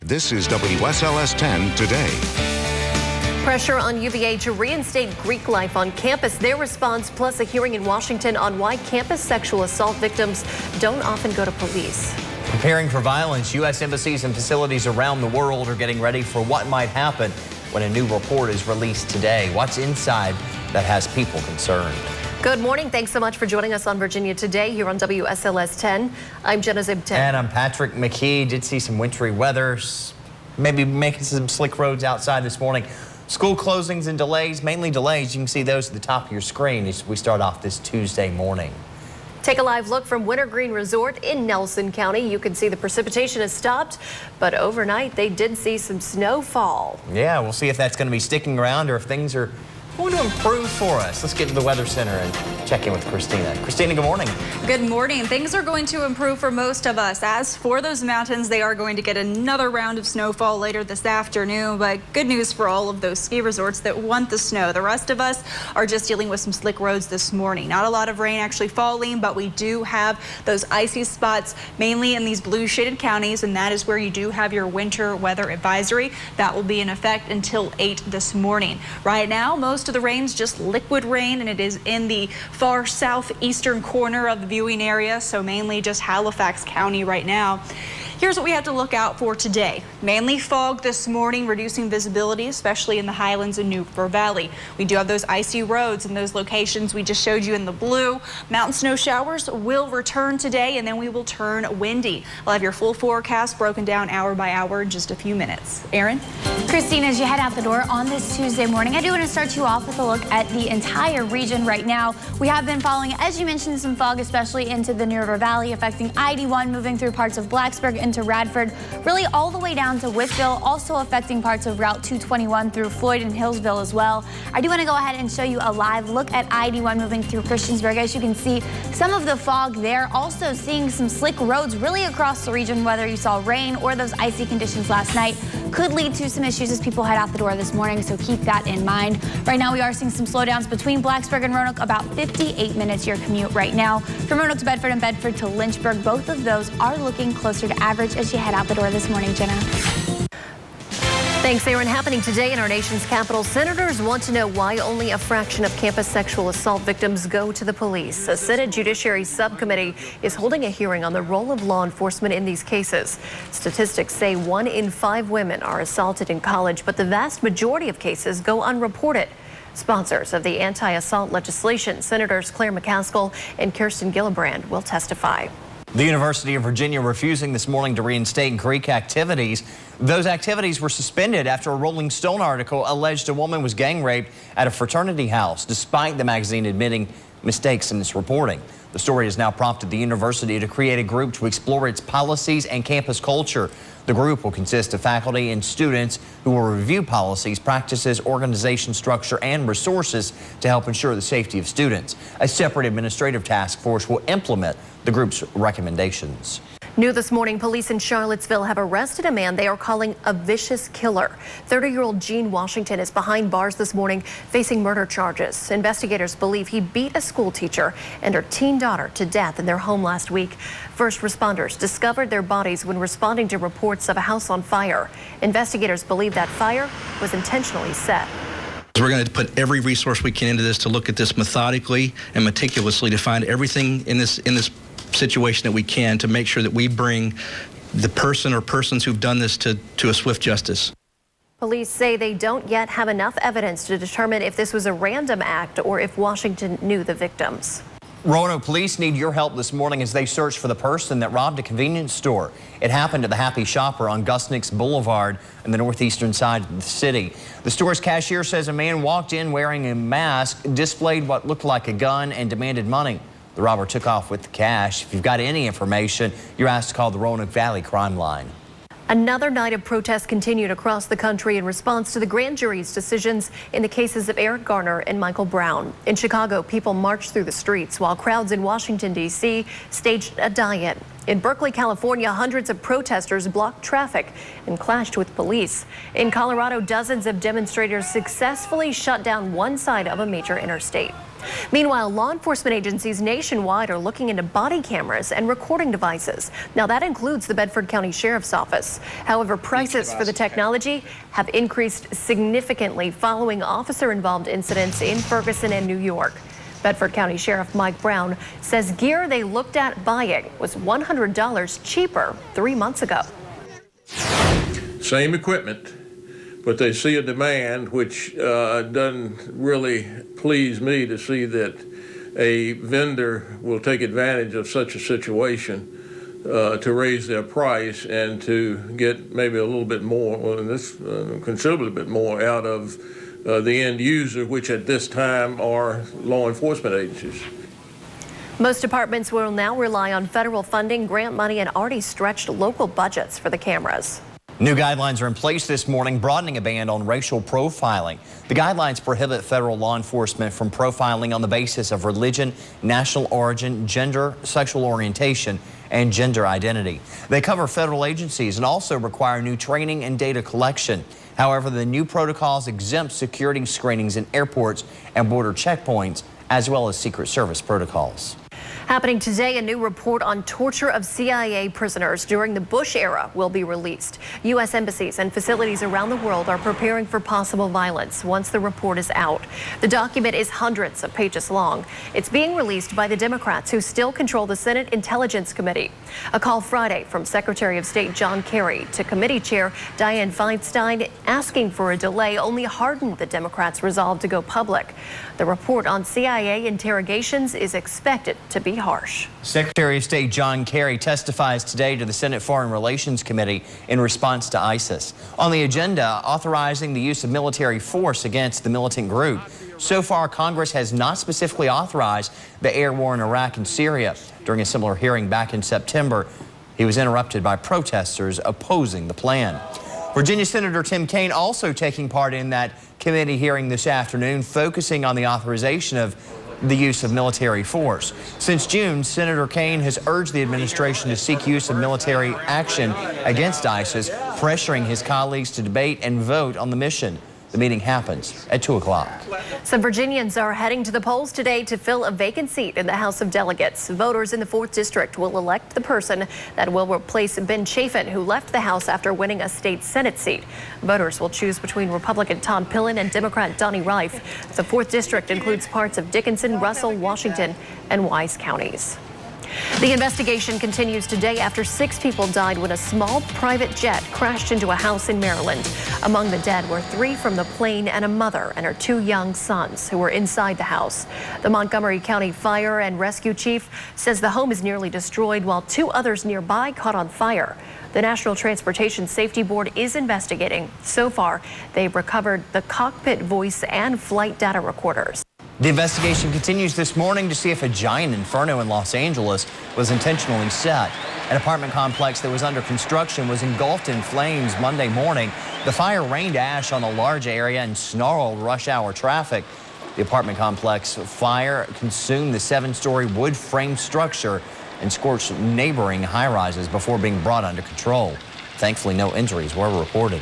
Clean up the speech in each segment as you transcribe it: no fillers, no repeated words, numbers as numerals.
This is WSLS 10 today. Pressure on UVA to reinstate Greek life on campus. Their response, plus a hearing in Washington on why campus sexual assault victims don't often go to police. Preparing for violence, U.S. embassies and facilities around the world are getting ready for what might happen when a new report is released today. What's inside that has people concerned? Good morning. Thanks so much for joining us on Virginia Today here on WSLS 10. I'm Jenna Zibten. And I'm Patrick McKee. Did see some wintry weather, maybe making some slick roads outside this morning. School closings and delays, mainly delays. You can see those at the top of your screen as we start off this Tuesday morning. Take a live look from Wintergreen Resort in Nelson County. You can see the precipitation has stopped, but overnight they did see some snowfall. Yeah, we'll see if that's going to be sticking around or if things are going to improve for us. Let's get to the Weather Center and check in with Christina. Christina, good morning. Good morning. Things are going to improve for most of us. As for those mountains, they are going to get another round of snowfall later this afternoon, but good news for all of those ski resorts that want the snow. The rest of us are just dealing with some slick roads this morning. Not a lot of rain actually falling, but we do have those icy spots mainly in these blue shaded counties, and that is where you do have your winter weather advisory. That will be in effect until 8 this morning. Right now, most of the rain's just liquid rain, and it is in the far southeastern corner of the viewing area, so mainly just Halifax County right now. Here's what we have to look out for today. Mainly fog this morning, reducing visibility, especially in the Highlands and Newport Valley. We do have those icy roads in those locations we just showed you in the blue. Mountain snow showers will return today, and then we will turn windy. We'll have your full forecast broken down hour by hour in just a few minutes. Aaron? Christine, as you head out the door on this Tuesday morning, I do want to start you off with a look at the entire region right now. We have been following, as you mentioned, some fog, especially into the New River Valley, affecting ID1, moving through parts of Blacksburg into Radford, really all the way down to Whitfield, also affecting parts of Route 221 through Floyd and Hillsville as well. I do want to go ahead and show you a live look at ID1 moving through Christiansburg. As you can see, some of the fog there, also seeing some slick roads really across the region, whether you saw rain or those icy conditions last night, could lead to some issues as people head out the door this morning, so keep that in mind. Right now, we are seeing some slowdowns between Blacksburg and Roanoke, about 58 minutes your commute right now. From Roanoke to Bedford and Bedford to Lynchburg, both of those are looking closer to average as you head out the door this morning, Jenna. Thanks, Aaron. Happening today in our nation's capital, senators want to know why only a fraction of campus sexual assault victims go to the police. A Senate Judiciary Subcommittee is holding a hearing on the role of law enforcement in these cases. Statistics say 1 in 5 women are assaulted in college, but the vast majority of cases go unreported. Sponsors of the anti-assault legislation, Senators Claire McCaskill and Kirsten Gillibrand, will testify. The University of Virginia refusing this morning to reinstate Greek activities. Those activities were suspended after a Rolling Stone article alleged a woman was gang raped at a fraternity house, despite the magazine admitting mistakes in its reporting. The story has now prompted the university to create a group to explore its policies and campus culture. The group will consist of faculty and students who will review policies, practices, organization structure, and resources to help ensure the safety of students. A separate administrative task force will implement the group's recommendations. New this morning, police in Charlottesville have arrested a man they are calling a vicious killer. 30-year-old Gene Washington is behind bars this morning facing murder charges. Investigators believe he beat a school teacher and her teen daughter to death in their home last week. First responders discovered their bodies when responding to reports of a house on fire. Investigators believe that fire was intentionally set. We're going to put every resource we can into this to look at this methodically and meticulously to find everything in this situation that we can to make sure that we bring the person or persons who've done this to a swift justice. Police say they don't yet have enough evidence to determine if this was a random act or if Washington knew the victims. Roanoke police need your help this morning as they search for the person that robbed a convenience store. It happened at the Happy Shopper on Gusnick's Boulevard in the northeastern side of the city. The store's cashier says a man walked in wearing a mask, displayed what looked like a gun, and demanded money. The robber took off with the cash. If you've got any information, you're asked to call the Roanoke Valley Crime Line. Another night of protests continued across the country in response to the grand jury's decisions in the cases of Eric Garner and Michael Brown. In Chicago, people marched through the streets while crowds in Washington, D.C. staged a die-in. In Berkeley, California, hundreds of protesters blocked traffic and clashed with police. In Colorado, dozens of demonstrators successfully shut down one side of a major interstate. Meanwhile, law enforcement agencies nationwide are looking into body cameras and recording devices. Now, that includes the Bedford County Sheriff's Office. However, prices for the technology have increased significantly following officer-involved incidents in Ferguson and New York. Bedford County Sheriff Mike Brown says gear they looked at buying was $100 cheaper 3 months ago. Same equipment, but they see a demand, which doesn't really please me to see that a vendor will take advantage of such a situation to raise their price and to get maybe a little bit more, well, this considerably bit more out of the end user, which at this time are law enforcement agencies. Most departments will now rely on federal funding, grant money, and already stretched local budgets for the cameras. New guidelines are in place this morning, broadening a ban on racial profiling. The guidelines prohibit federal law enforcement from profiling on the basis of religion, national origin, gender, sexual orientation, and gender identity. They cover federal agencies and also require new training and data collection. However, the new protocols exempt security screenings in airports and border checkpoints, as well as Secret Service protocols. Happening today, a new report on torture of CIA prisoners during the Bush era will be released. U.S. embassies and facilities around the world are preparing for possible violence once the report is out. The document is hundreds of pages long. It's being released by the Democrats who still control the Senate Intelligence Committee. A call Friday from Secretary of State John Kerry to committee chair Dianne Feinstein asking for a delay only hardened the Democrats' resolve to go public. The report on CIA interrogations is expected to be harsh. Secretary of State John Kerry testifies today to the Senate Foreign Relations Committee in response to ISIS. On the agenda, authorizing the use of military force against the militant group. So far, Congress has not specifically authorized the air war in Iraq and Syria. During a similar hearing back in September, he was interrupted by protesters opposing the plan. Virginia Senator Tim Kaine also taking part in that committee hearing this afternoon, focusing on the authorization of the use of military force. Since June, Senator Kaine has urged the administration to seek use of military action against ISIS, pressuring his colleagues to debate and vote on the mission. The meeting happens at 2 o'clock. Some Virginians are heading to the polls today to fill a vacant seat in the House of Delegates. Voters in the 4th District will elect the person that will replace Ben Chafin, who left the House after winning a state Senate seat. Voters will choose between Republican Tom Pillen and Democrat Donnie Rife. The 4th District includes parts of Dickinson, Russell, Washington, and Wise counties. The investigation continues today after 6 people died when a small private jet crashed into a house in Maryland. Among the dead were 3 from the plane and a mother and her 2 young sons who were inside the house. The Montgomery County Fire and Rescue Chief says the home is nearly destroyed while 2 others nearby caught on fire. The National Transportation Safety Board is investigating. So far, they've recovered the cockpit voice and flight data recorders. The investigation continues this morning to see if a giant inferno in Los Angeles was intentionally set. An apartment complex that was under construction was engulfed in flames Monday morning. The fire rained ash on a large area and snarled rush hour traffic. The apartment complex fire consumed the 7-story wood frame structure and scorched neighboring high-rises before being brought under control. Thankfully, no injuries were reported.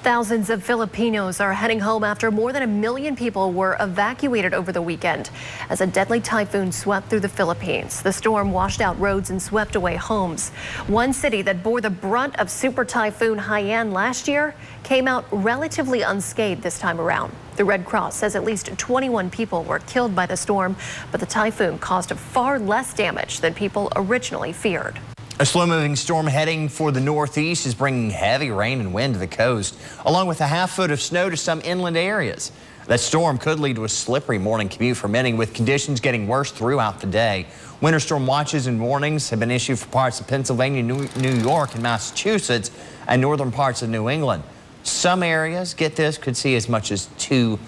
Thousands of Filipinos are heading home after more than 1 million people were evacuated over the weekend as a deadly typhoon swept through the Philippines. The storm washed out roads and swept away homes. One city that bore the brunt of Super Typhoon Haiyan last year came out relatively unscathed this time around. The Red Cross says at least 21 people were killed by the storm, but the typhoon caused far less damage than people originally feared. A slow-moving storm heading for the northeast is bringing heavy rain and wind to the coast, along with a half-foot of snow to some inland areas. That storm could lead to a slippery morning commute for many, with conditions getting worse throughout the day. Winter storm watches and warnings have been issued for parts of Pennsylvania, New York, and Massachusetts, and northern parts of New England. Some areas, get this, could see as much as 2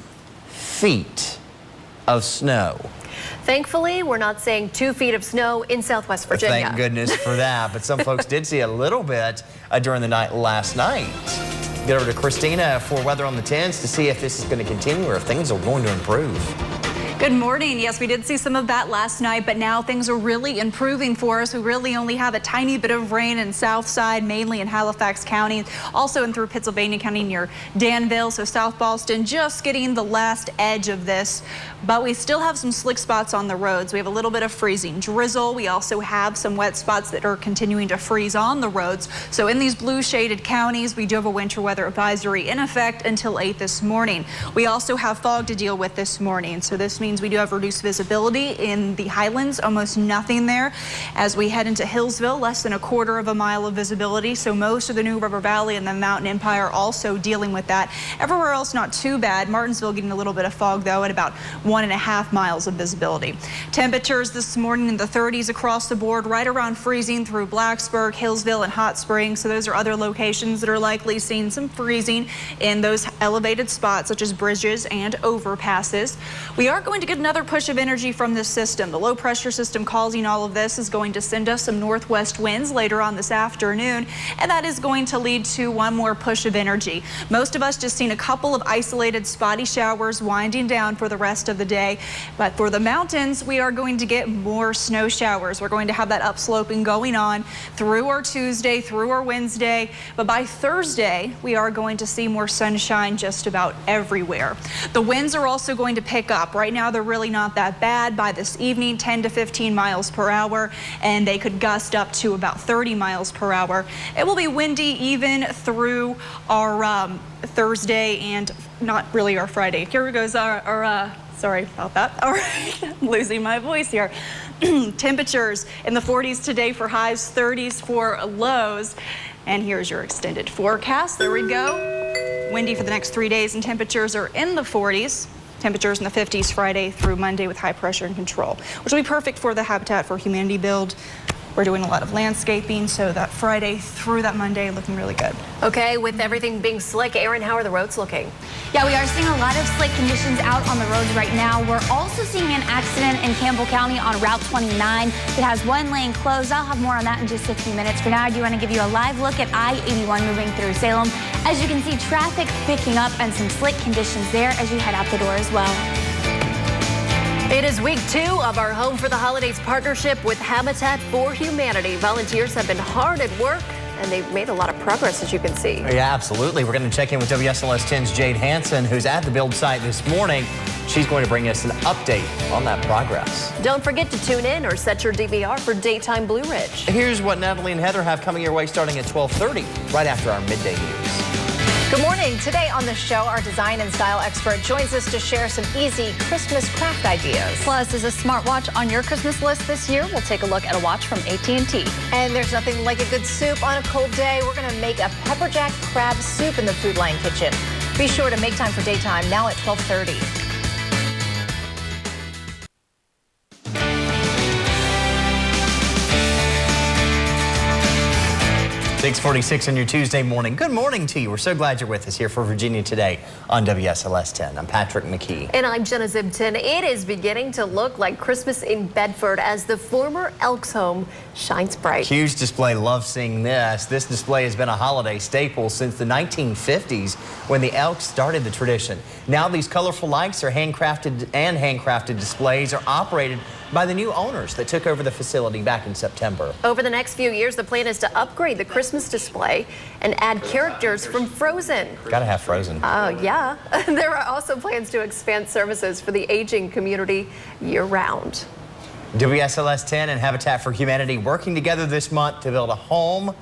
feet of snow. Thankfully, we're not seeing 2 feet of snow in Southwest Virginia. Thank goodness for that. But some folks did see a little bit during the night last night. Get over to Christina for weather on the 10s to see if this is going to continue or if things are going to improve. Good morning. Yes, we did see some of that last night, but now things are really improving for us. We really only have a tiny bit of rain in South Side, mainly in Halifax County, also in through Pittsylvania County near Danville. So South Boston just getting the last edge of this, but we still have some slick spots on the roads. We have a little bit of freezing drizzle. We also have some wet spots that are continuing to freeze on the roads. So in these blue shaded counties, we do have a winter weather advisory in effect until 8 this morning. We also have fog to deal with this morning. So this means we do have reduced visibility in the Highlands, almost nothing there. As we head into Hillsville, less than a quarter of a mile of visibility. So most of the New River Valley and the Mountain Empire also dealing with that. Everywhere else not too bad. Martinsville getting a little bit of fog though at about 1.5 miles of visibility. Temperatures this morning in the 30s across the board, right around freezing through Blacksburg, Hillsville and Hot Springs. So those are other locations that are likely seeing some freezing in those elevated spots such as bridges and overpasses. We are going to get another push of energy from this system. The low pressure system causing all of this is going to send us some northwest winds later on this afternoon, and that is going to lead to one more push of energy. Most of us just seen a couple of isolated spotty showers winding down for the rest of the day, but for the mountains we are going to get more snow showers. We're going to have that upsloping going on through our Tuesday, through our Wednesday, but by Thursday we are going to see more sunshine just about everywhere. The winds are also going to pick up. Right now they're really not that bad. By this evening, 10 to 15 miles per hour, and they could gust up to about 30 miles per hour. It will be windy even through our Thursday and not really our Friday. Here goes our sorry about that. All right, I'm losing my voice here. Temperatures in the 40s today for highs, 30s for lows. And here's your extended forecast. There we go. Windy for the next 3 days, and temperatures are in the 40s. Temperatures in the 50s Friday through Monday with high pressure and control, which will be perfect for the Habitat for Humanity build. We're doing a lot of landscaping, so that Friday through that Monday looking really good. Okay, with everything being slick, Aaron, how are the roads looking? Yeah, we are seeing a lot of slick conditions out on the roads right now. We're also seeing an accident in Campbell County on Route 29 that has one lane closed. I'll have more on that in just a few minutes. For now, I do want to give you a live look at I-81 moving through Salem. As you can see, traffic picking up and some slick conditions there as you head out the door as well. It is week 2 of our Home for the Holidays partnership with Habitat for Humanity. Volunteers have been hard at work, and they've made a lot of progress, as you can see. Yeah, absolutely. We're going to check in with WSLS 10's Jade Hansen, who's at the build site this morning. She's going to bring us an update on that progress. Don't forget to tune in or set your DVR for Daytime Blue Ridge. Here's what Natalie and Heather have coming your way starting at 12:30, right after our midday news. Good morning. Today on the show, our design and style expert joins us to share some easy Christmas craft ideas. Plus, is a smartwatch on your Christmas list this year? We'll take a look at a watch from AT&T. And there's nothing like a good soup on a cold day. We're going to make a pepper jack crab soup in the Food Line kitchen. Be sure to make time for Daytime now at 12:30. 6:46 on your Tuesday morning. Good morning to you. We're so glad you're with us here for Virginia Today on WSLS 10. I'm Patrick McKee. And I'm Jenna Zibton. It is beginning to look like Christmas in Bedford as the former Elks home shines bright. Huge display. Love seeing this. This display has been a holiday staple since the 1950s when the Elks started the tradition. Now these colorful lights are handcrafted displays are operated by the new owners that took over the facility back in September. Over the next few years, the plan is to upgrade the Christmas display and add characters from Frozen. Gotta have Frozen. Yeah. There are also plans to expand services for the aging community year-round. WSLS 10 and Habitat for Humanity working together this month to build a home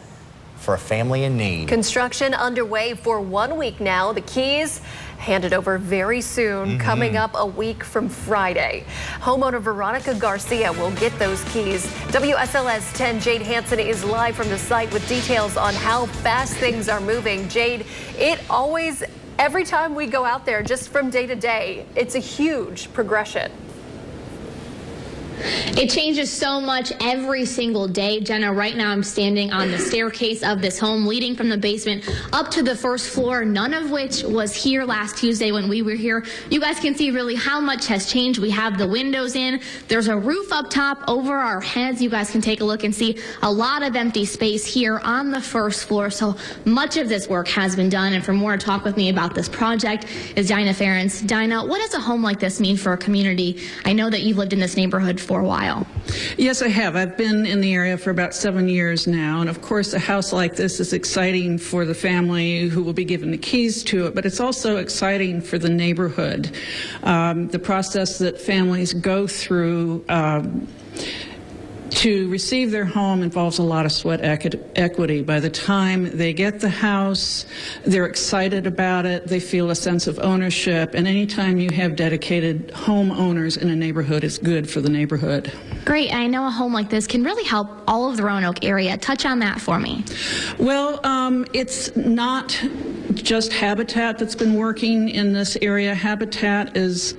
for a family in need. Construction underway for 1 week now. The keys handed over very soon, coming up a week from Friday. Homeowner Veronica Garcia will get those keys. WSLS 10 Jade Hansen is live from the site with details on how fast things are moving. Jade, every time we go out there, just from day to day, it's a huge progression. It changes so much every single day. Jenna, right now I'm standing on the staircase of this home leading from the basement up to the first floor, none of which was here last Tuesday when we were here. You guys can see really how much has changed. We have the windows in. There's a roof up top over our heads. You guys can take a look and see a lot of empty space here on the first floor. So much of this work has been done. And for more to talk with me about this project is Dinah Ferentz. Dinah, what does a home like this mean for a community? I know that you've lived in this neighborhood for a while. Yes, I have. I've been in the area for about 7 years now. And of course, a house like this is exciting for the family who will be given the keys to it, but it's also exciting for the neighborhood. The process that families go through to receive their home involves a lot of sweat equity. By the time they get the house, they're excited about it, they feel a sense of ownership, and anytime you have dedicated homeowners in a neighborhood, it's good for the neighborhood. Great. I know a home like this can really help all of the Roanoke area. Touch on that for me. Well, it's not just Habitat that's been working in this area. Habitat is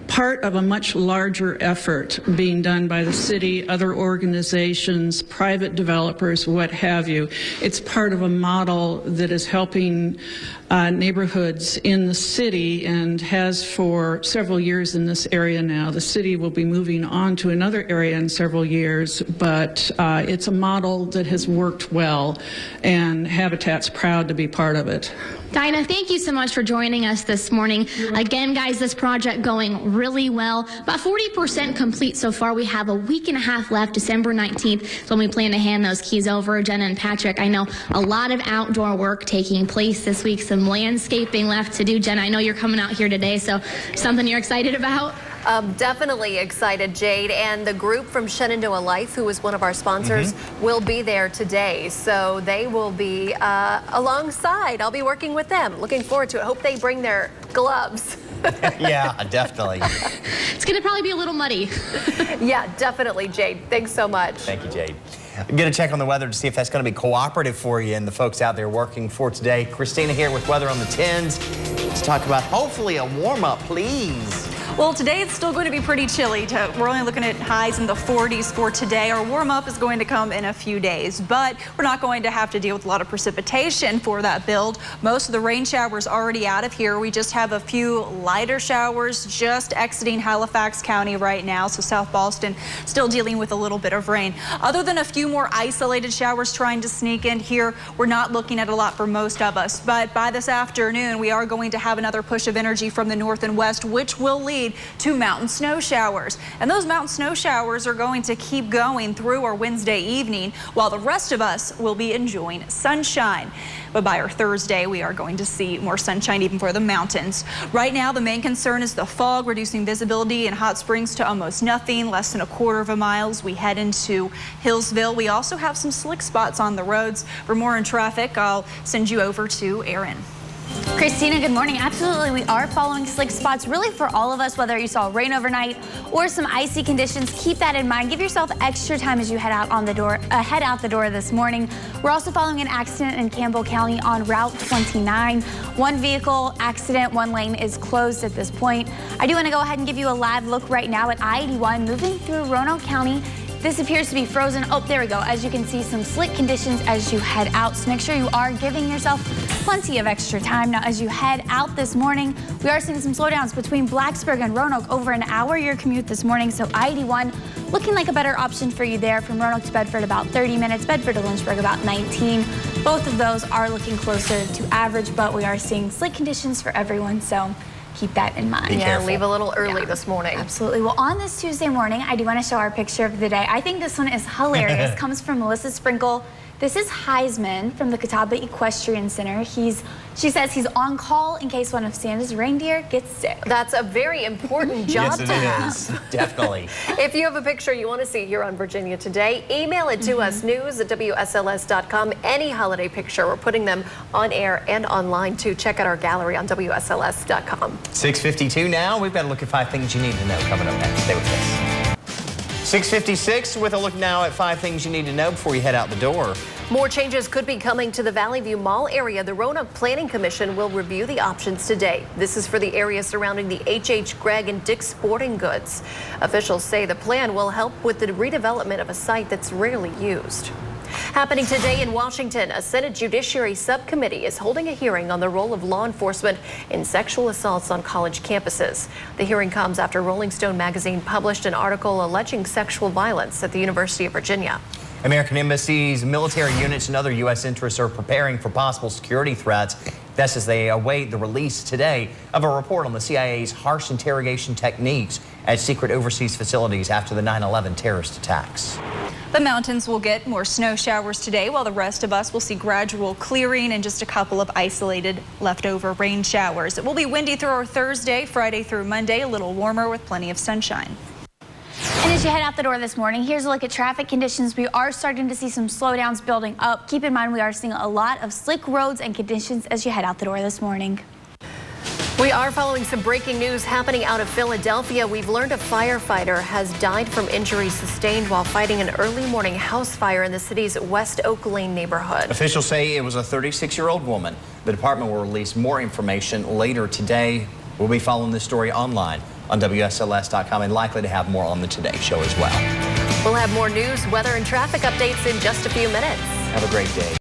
part of a much larger effort being done by the city, other organizations, private developers, what have you. It's part of a model that is helping neighborhoods in the city and has for several years in this area now. The city will be moving on to another area in several years, but it's a model that has worked well, and Habitat's proud to be part of it. Dinah, thank you so much for joining us this morning. Again, guys, this project going really well. About 40% complete so far. We have a week and a half left. December 19th is when we plan to hand those keys over. Jenna and Patrick, I know a lot of outdoor work taking place this week. Some landscaping left to do. Jenna, I know you're coming out here today, so something you're excited about? Definitely excited, Jade, and the group from Shenandoah Life, who is one of our sponsors, will be there today. So they will be alongside. I'll be working with them. Looking forward to it. Hope they bring their gloves. Yeah, definitely. It's going to probably be a little muddy. Yeah, definitely, Jade. Thanks so much. Thank you, Jade. I'm going to check on the weather to see if that's going to be cooperative for you and the folks out there working for today. Christina here with weather on the 10s. Let's talk about hopefully a warm-up, please. Well, today it's still going to be pretty chilly. We're only looking at highs in the 40s for today. Our warm-up is going to come in a few days, but we're not going to have to deal with a lot of precipitation for that build. Most of the rain showers already out of here. We just have a few lighter showers just exiting Halifax County right now, so South Boston still dealing with a little bit of rain. Other than a few more isolated showers trying to sneak in here, we're not looking at a lot for most of us. But by this afternoon, we are going to have another push of energy from the north and west, which will lead to mountain snow showers. And those mountain snow showers are going to keep going through our Wednesday evening, while the rest of us will be enjoying sunshine. But by our Thursday, we are going to see more sunshine even for the mountains. Right now, the main concern is the fog, reducing visibility in Hot Springs to almost nothing, less than a quarter of a mile as we head into Hillsville. We also have some slick spots on the roads. For more on traffic, I'll send you over to Aaron. Christina, good morning. Absolutely, we are following slick spots really for all of us, whether you saw rain overnight or some icy conditions. Keep that in mind. Give yourself extra time as you head out the door this morning. We're also following an accident in Campbell County on Route 29. One vehicle accident, one lane is closed at this point. I do want to go ahead and give you a live look right now at I-81 moving through Roanoke County. This appears to be frozen. Oh, there we go. As you can see, some slick conditions as you head out. So make sure you are giving yourself plenty of extra time. Now, as you head out this morning, we are seeing some slowdowns between Blacksburg and Roanoke. Over an hour your commute this morning. So I-81 looking like a better option for you there. From Roanoke to Bedford, about 30 minutes. Bedford to Lynchburg, about 19. Both of those are looking closer to average, but we are seeing slick conditions for everyone. So keep that in mind. Yeah, leave a little early this morning. Absolutely. Well, on this Tuesday morning, I do want to show our picture of the day. I think this one is hilarious. Comes from Melissa Sprinkle. This is Heisman from the Catawba Equestrian Center. She says he's on call in case one of Santa's reindeer gets sick. That's a very important job yes, to have. It is. Definitely. If you have a picture you want to see here on Virginia Today, email it to us, news@WSLS.com. Any holiday picture, we're putting them on air and online too. Check out our gallery on WSLS.com. 6:52 now. We've got a look at 5 things you need to know coming up next. Stay with us. 6:56 with a look now at 5 things you need to know before you head out the door. More changes could be coming to the Valley View Mall area. The Roanoke Planning Commission will review the options today. This is for the area surrounding the H.H. Gregg and Dick's Sporting Goods. Officials say the plan will help with the redevelopment of a site that's rarely used. Happening today in Washington, a Senate Judiciary Subcommittee is holding a hearing on the role of law enforcement in sexual assaults on college campuses. The hearing comes after Rolling Stone magazine published an article alleging sexual violence at the University of Virginia. American embassies, military units, and other U.S. interests are preparing for possible security threats. That's as they await the release today of a report on the CIA's harsh interrogation techniques at secret overseas facilities after the 9/11 terrorist attacks. The mountains will get more snow showers today, while the rest of us will see gradual clearing and just a couple of isolated leftover rain showers. It will be windy through our Thursday, Friday through Monday, a little warmer with plenty of sunshine. And as you head out the door this morning, here's a look at traffic conditions. We are starting to see some slowdowns building up. Keep in mind we are seeing a lot of slick roads and conditions as you head out the door this morning. We are following some breaking news happening out of Philadelphia. We've learned a firefighter has died from injuries sustained while fighting an early morning house fire in the city's West Oak Lane neighborhood. Officials say it was a 36-year-old woman. The department will release more information later today. We'll be following this story online on WSLS.com and likely to have more on the Today Show as well. We'll have more news, weather, and traffic updates in just a few minutes. Have a great day.